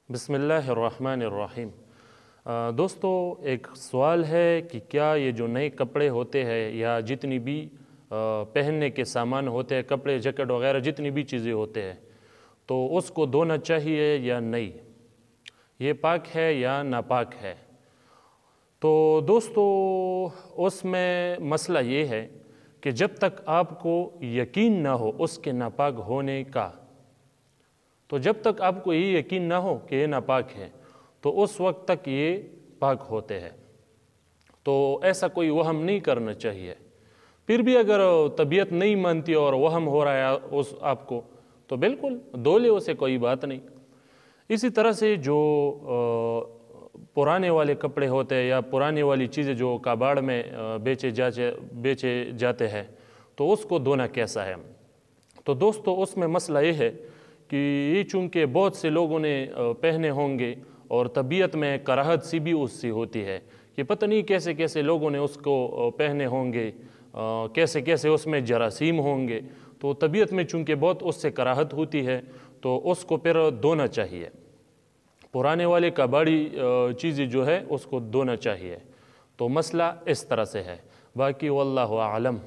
बिस्मिल्लाहिर्रहमानिर्रहीम। दोस्तों, एक सवाल है कि क्या ये जो नए कपड़े होते हैं या जितनी भी पहनने के सामान होते हैं, कपड़े जैकेट वगैरह जितनी भी चीज़ें होते हैं, तो उसको धोना चाहिए या नहीं, ये पाक है या नापाक है। तो दोस्तों, उसमें मसला ये है कि जब तक आपको यकीन ना हो उसके नापाक होने का, तो जब तक आपको ये यकीन ना हो कि ये नापाक है तो उस वक्त तक ये पाक होते हैं। तो ऐसा कोई वहम नहीं करना चाहिए। फिर भी अगर तबीयत नहीं मानती और वहम हो रहा है उस आपको, तो बिल्कुल धो ले, उसे कोई बात नहीं। इसी तरह से जो पुराने वाले कपड़े होते हैं या पुराने वाली चीज़ें जो कबाड़ में बेचे जाते हैं, तो उसको धोना कैसा है। तो दोस्तों, उसमें मसला ये है कि ये चूँकि बहुत से लोगों ने पहने होंगे और तबीयत में कराहत सी भी उससे होती है कि पता नहीं कैसे कैसे लोगों ने उसको पहने होंगे, कैसे कैसे उसमें जरासीम होंगे, तो तबीयत में चूँकि बहुत उससे कराहत होती है तो उसको फिर धोना चाहिए। पुराने वाले कबाड़ी चीज़ें जो है उसको धोना चाहिए। तो मसला इस तरह से है। बाकी वल्लाहु आलम।